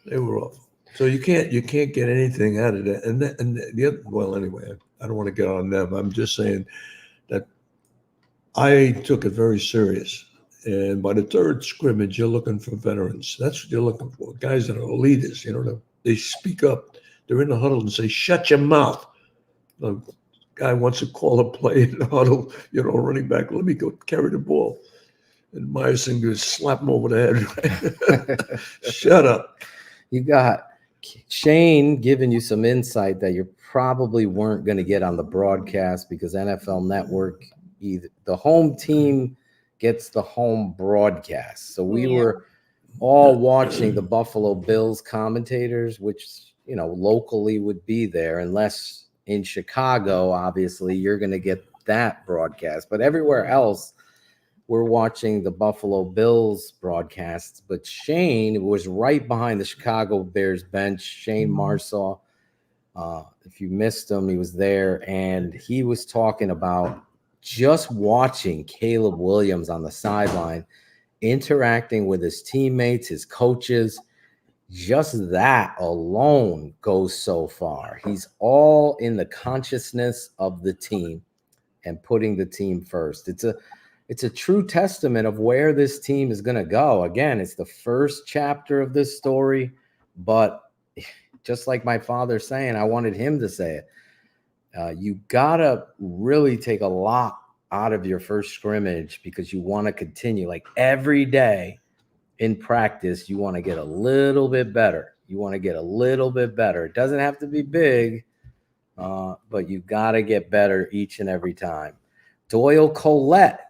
They were awful. So you can't get anything out of that. Well, anyway, I don't want to get on them. I'm just saying that I took it very serious. And by the third scrimmage, you're looking for veterans. That's what you're looking for. Guys that are leaders, they speak up. They're in the huddle and say, shut your mouth. The guy wants to call a play in the huddle, running back, let me go carry the ball. And Myerson just slap him over the head. Shut up. You got Shayne giving you some insight that you probably weren't going to get on the broadcast because NFL Network, either the home team gets the home broadcast. So we were all watching the Buffalo Bills commentators, which, locally would be there, unless in Chicago, obviously, you're going to get that broadcast. But everywhere else, we're watching the Buffalo Bills broadcasts. But Shayne was right behind the Chicago Bears bench. Shane Marsaw, if you missed him, he was there. And he was talking about just watching Caleb Williams on the sideline, interacting with his teammates, his coaches. Just that alone goes so far. He's all in the consciousness of the team and putting the team first. It's a true testament of where this team is going to go. Again, it's the first chapter of this story, but just like my father saying, I wanted him to say it. You got to really take a lot out of your first scrimmage because you want to continue. Like every day in practice, you want to get a little bit better. It doesn't have to be big, but you got to get better each and every time. Doyle Colette,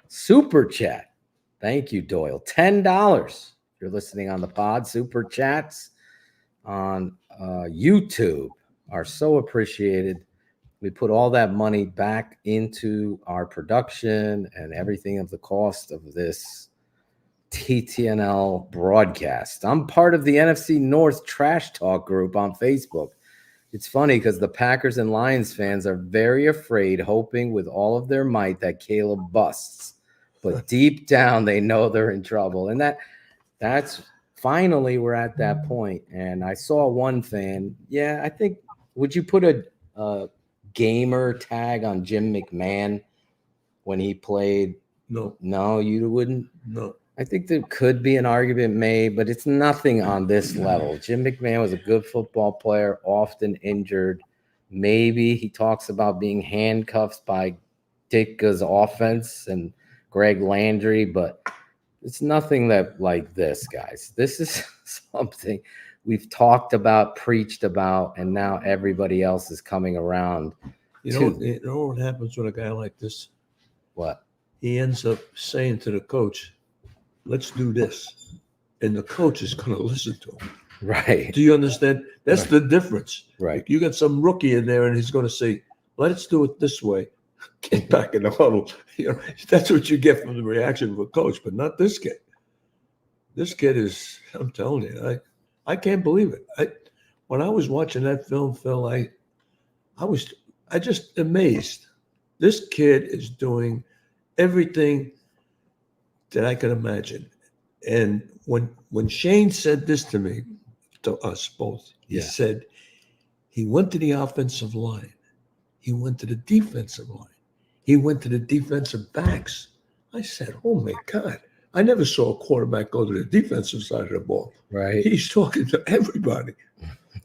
super chat. Thank you, Doyle. $10. You're listening on the pod. Super chats on YouTube are so appreciated. We put all that money back into our production and everything of the cost of this TTNL broadcast. I'm part of the NFC North Trash Talk group on Facebook. It's funny because the Packers and Lions fans are very afraid, hoping with all of their might that Caleb busts. But deep down, they know they're in trouble. And that's finally we're at that point. And I saw one fan. Yeah, I think, would you put a gamer tag on Jim McMahon when he played? No, you wouldn't? No. I think there could be an argument made, but it's nothing on this level. Jim McMahon was a good football player, often injured. Maybe he talks about being handcuffed by Ditka's offense and Greg Landry, but it's nothing that like this, guys. This is something we've talked about, preached about, and now everybody else is coming around. You know what happens with a guy like this? What? He ends up saying to the coach, let's do this. And the coach is going to listen to him. Right. Do you understand? That's Right. the difference. Right. You got some rookie in there and he's going to say, let's do it this way. Get back in the huddle. That's what you get from the reaction of a coach, but not this kid. This kid is, I'm telling you, I can't believe it. When I was watching that film, Phil, I was just amazed. This kid is doing everything that I could imagine. And when Shayne said this to me, to us both, he said he went to the offensive line. He went to the defensive line. He went to the defensive backs. I said, oh my God, I never saw a quarterback go to the defensive side of the ball. Right. He's talking to everybody.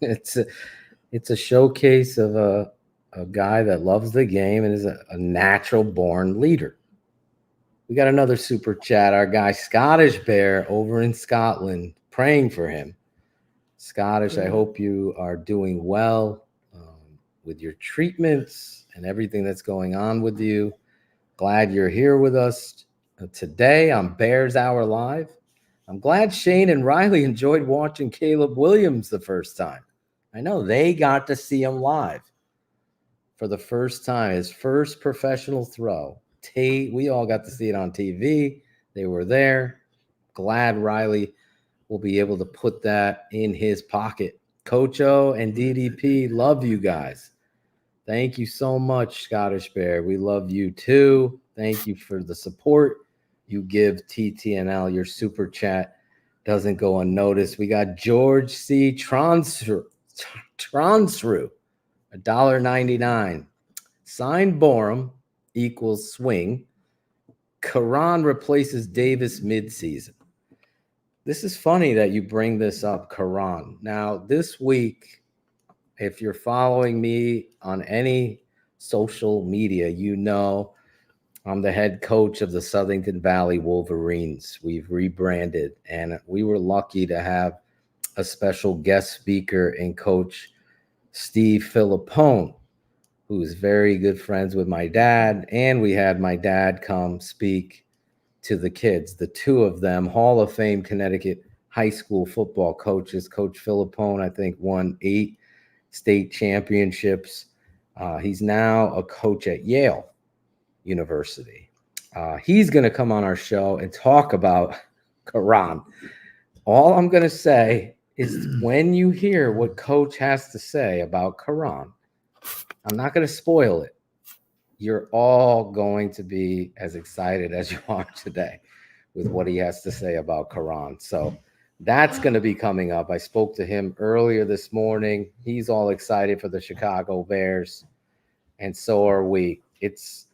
It's a showcase of a guy that loves the game and is a natural born leader. We got another super chat. Our guy Scottish Bear over in Scotland, praying for him. Scottish, I hope you are doing well with your treatments and everything that's going on with you. Glad you're here with us today on Bears Hour Live. I'm glad Shayne and Riley enjoyed watching Caleb Williams the first time. I know they got to see him live for the first time, his first professional throw. We all got to see it on TV. They were there. Glad Riley will be able to put that in his pocket Coach O and DDP, love you guys. Thank you so much, Scottish Bear. We love you too. Thank you for the support you give TTNL. Your super chat doesn't go unnoticed. We got George C. Tronsru, $1.99. Signed Borum equals swing. Karan replaces Davis midseason. This is funny that you bring this up, Karan. Now, this week, if you're following me on any social media, you know I'm the head coach of the Southington Valley Wolverines. We've rebranded, and we were lucky to have a special guest speaker in Coach Steve Filippone, who's very good friends with my dad, and we had my dad come speak to the kids. The two of them, Hall of Fame Connecticut high school football coaches. Coach Filippone, I think, won 8 state championships. He's now a coach at Yale University. He's going to come on our show and talk about Karan. All I'm going to say is when you hear what Coach has to say about Karan, I'm not going to spoil it. You're all going to be as excited as you are today with what he has to say about Karan. So that's going to be coming up. I spoke to him earlier this morning. He's all excited for the Chicago Bears, and so are we. It's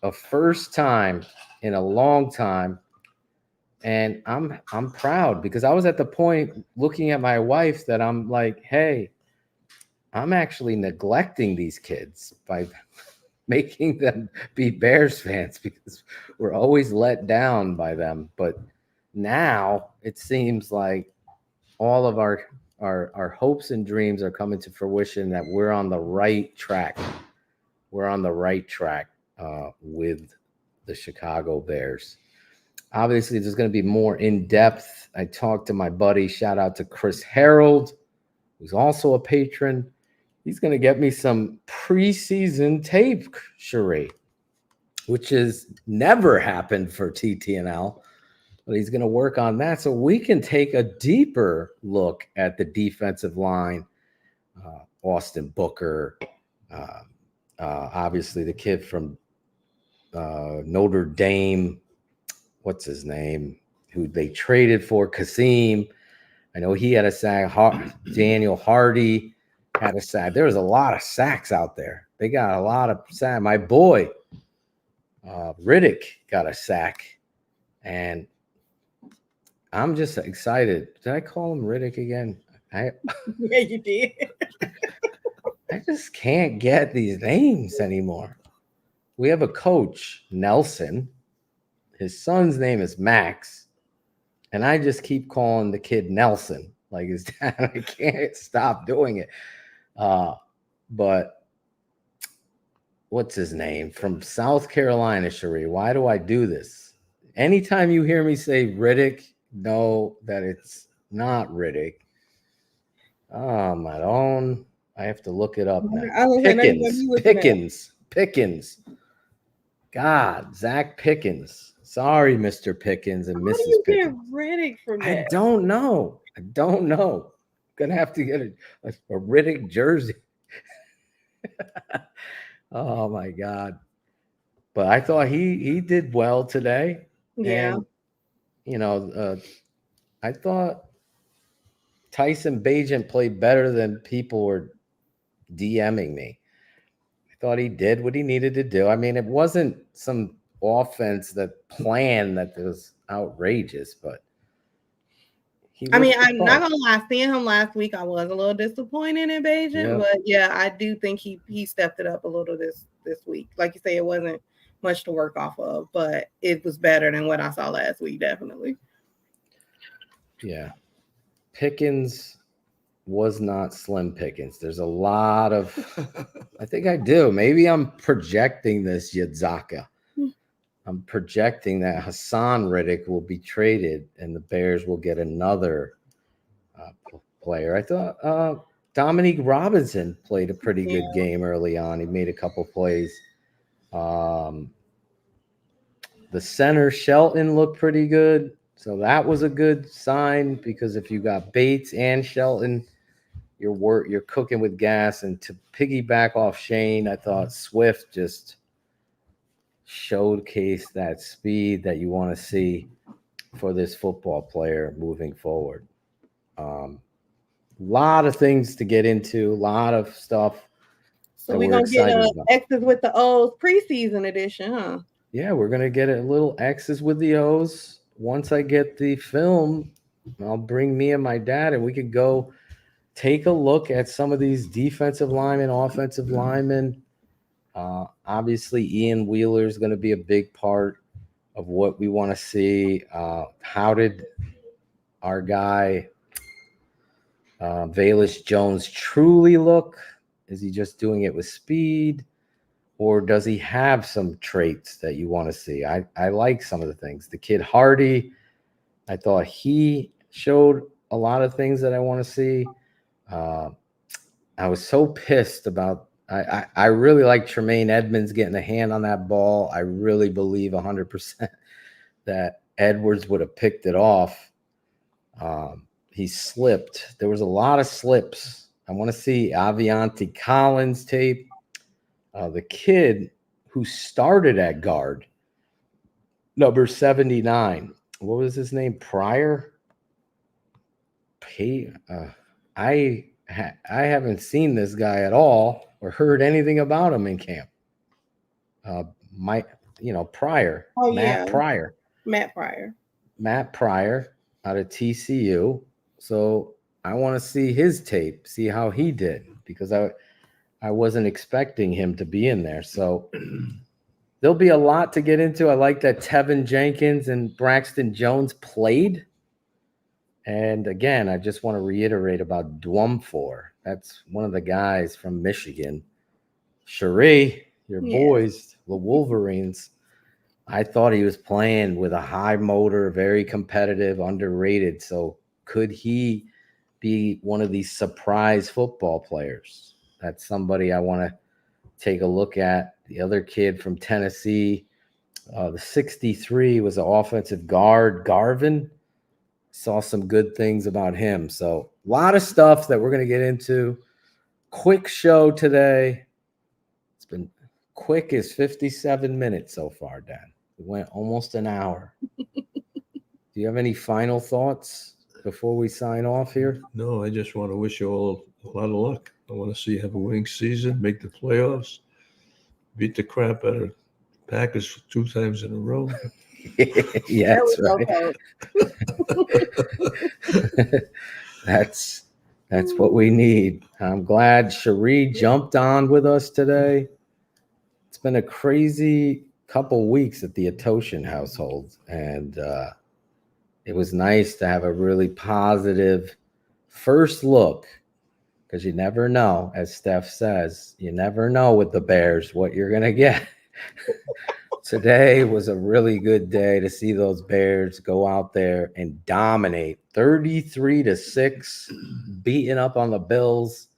a first time in a long time, and I'm proud because I was at the point looking at my wife that I'm like, hey, I'm actually neglecting these kids by making them be Bears fans because we're always let down by them. But now it seems like all of our hopes and dreams are coming to fruition, that we're on the right track. We're on the right track with the Chicago Bears. Obviously, there's going to be more in-depth. I talked to my buddy, shout out to Chris Harold, who's also a patron. He's going to get me some preseason tape, Sheree, which has never happened for TTNL. But he's going to work on that so we can take a deeper look at the defensive line. Austin Booker, obviously the kid from Notre Dame, what's his name, who they traded for, Kasim. I know he had a sack. Daniel Hardy had a sack. There was a lot of sacks out there. They got a lot of sacks. My boy, Riddick, got a sack. And I'm just excited. Did I call him Riddick again? Yeah, you did. I just can't get these names anymore. We have a coach, Nelson. His son's name is Max. And I just keep calling the kid Nelson, like his dad. I can't stop doing it. But what's his name? From South Carolina, Sheree. Why do I do this? Anytime you hear me say Riddick, know that it's not Riddick. My own. I have to look it up now. Pickens. God, Zach Pickens. Sorry, Mr. Pickens and Mrs. Pickens. Riddick from that? I don't know. Gonna have to get a Riddick jersey. Oh my God. But I thought he did well today. Yeah. And I thought Tyson Bagent played better than people were DMing me. I thought he did what he needed to do. I mean, it wasn't some offense that was outrageous, but I'm not gonna lie, seeing him last week, I was a little disappointed in Bagent, but yeah, I do think he stepped it up a little this week. Like you say, it wasn't much to work off of, but it was better than what I saw last week, definitely. Yeah. Pickens was not Slim Pickens. There's a lot of I think I do. Maybe I'm projecting this, Yadzaka. I'm projecting that Hassan Riddick will be traded and the Bears will get another player. I thought Dominique Robinson played a pretty good game early on. He made a couple plays. The center, Shelton, looked pretty good. So that was a good sign because if you got Bates and Shelton, you're cooking with gas. And to piggyback off Shayne, I thought Swift just showcased that speed that you want to see for this football player moving forward. A lot of things to get into, a lot of stuff. So we're gonna get X's with the O's preseason edition, huh? Yeah, we're gonna get a little X's with the O's. Once I get the film, I'll bring me and my dad, and we could go take a look at some of these defensive linemen, offensive linemen. Obviously, Ian Wheeler is going to be a big part of what we want to see. How did our guy Velus Jones truly look? Is he just doing it with speed, or does he have some traits that you want to see? I like some of the things. The kid Hardy, I thought he showed a lot of things that I want to see. I was so pissed about. I really like Tremaine Edmonds getting a hand on that ball. I really believe 100% that Edwards would have picked it off. He slipped. There was a lot of slips. I want to see Aviante Collins tape. The kid who started at guard, number 79. What was his name? Pryor? I haven't seen this guy at all or heard anything about him in camp. Pryor. Oh, Matt Pryor. Matt Pryor out of TCU. So I want to see his tape, see how he did, because I wasn't expecting him to be in there. So there'll be a lot to get into. I like that Tevin Jenkins and Braxton Jones played. And again, I just want to reiterate about Dwumfor. That's one of the guys from Michigan. Cherie, your boys, the Wolverines. I thought he was playing with a high motor, very competitive, underrated. So could he be one of these surprise football players? That's somebody I want to take a look at. The other kid from Tennessee, the 63 was an offensive guard, Garvin. Saw some good things about him. So a lot of stuff that we're going to get into. Quick show today. It's been quick as 57 minutes so far, Dan. We went almost an hour. Do you have any final thoughts before we sign off here? No, I just want to wish you all a lot of luck. I want to see you have a winning season, make the playoffs, beat the crap out of Packers 2 times in a row. Yeah, that's right. That's what we need. I'm glad Cherie jumped on with us today. It's been a crazy couple weeks at the Atoshin household, and it was nice to have a really positive first look, because you never know, as Steph says, you never know with the Bears what you're going to get. Today was a really good day to see those Bears go out there and dominate 33-6, beating up on the Bills.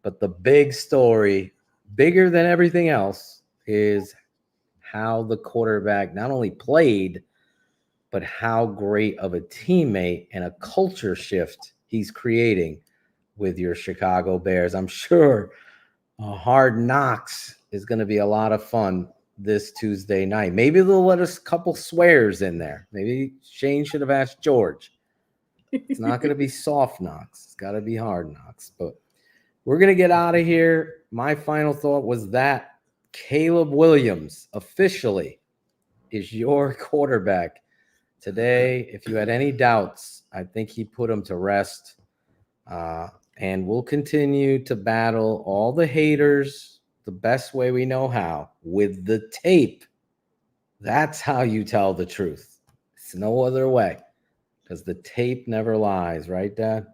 But the big story, bigger than everything else, is how the quarterback not only played, but how great of a teammate and a culture shift he's creating with your Chicago Bears. I'm sure Hard Knocks is going to be a lot of fun this Tuesday night. Maybe they'll let us a couple swears in there. Maybe Shayne should have asked George. It's not going to be soft knocks. It's got to be hard knocks. But we're going to get out of here. My final thought was that Caleb Williams officially is your quarterback today. If you had any doubts, I think he put them to rest. And we'll continue to battle all the haters the best way we know how, with the tape. That's how you tell the truth. It's no other way, because the tape never lies, right, Dad?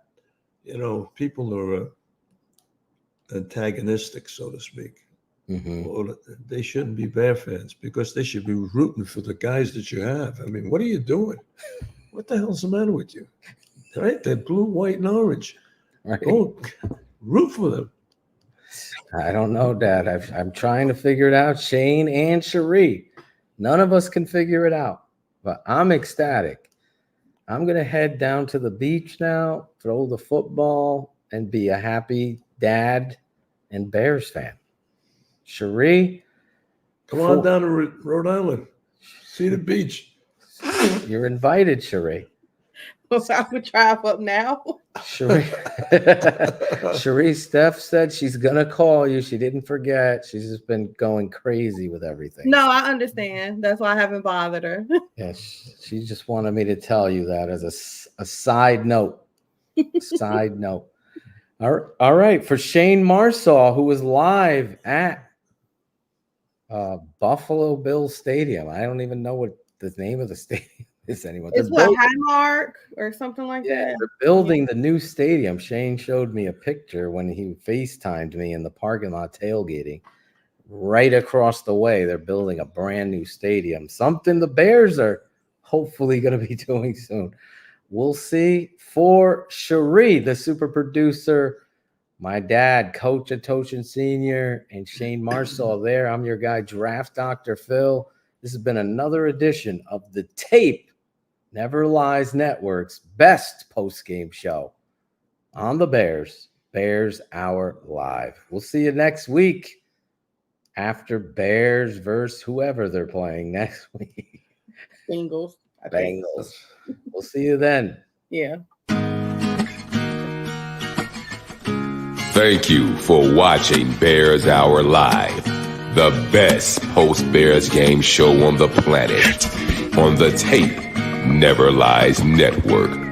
You know, people are antagonistic, so to speak. Mm-hmm. Well, they shouldn't be Bear fans, because they should be rooting for the guys that you have. I mean, what are you doing? What the hell's the matter with you? Right? They're blue, white, and orange. Right. Go root for them. I don't know, Dad. I'm trying to figure it out. Shayne and Cherie. None of us can figure it out. But I'm ecstatic. I'm going to head down to the beach now, throw the football, and be a happy dad and Bears fan. Cherie, come on down to Rhode Island. See the beach. You're invited, Cherie. Well, I would drive up now. Cherie, Steph said she's gonna call you. She didn't forget. She's just been going crazy with everything. No, I understand. That's why I haven't bothered her. Yeah, she just wanted me to tell you that as a side note. Side note. All right. For Shane Marsaw, who was live at Buffalo Bills Stadium. I don't even know what the name of the stadium is anymore. It's what, Highmark or something like that? They're building the new stadium. Shane showed me a picture when he FaceTimed me in the parking lot tailgating. Right across the way, they're building a brand new stadium. Something the Bears are hopefully going to be doing soon. We'll see. For Cherie, the super producer, my dad, Coach Atoshin Sr., and Shane Marsaw there. I'm your guy, Draft Dr. Phil. This has been another edition of The Tape, Never Lies Network's best post-game show on the Bears, Bears Hour Live. We'll see you next week after Bears versus whoever they're playing next week. Bengals. We'll see you then. Yeah. Thank you for watching Bears Hour Live, the best post-Bears game show on the planet, on the Tape Never Lies Network.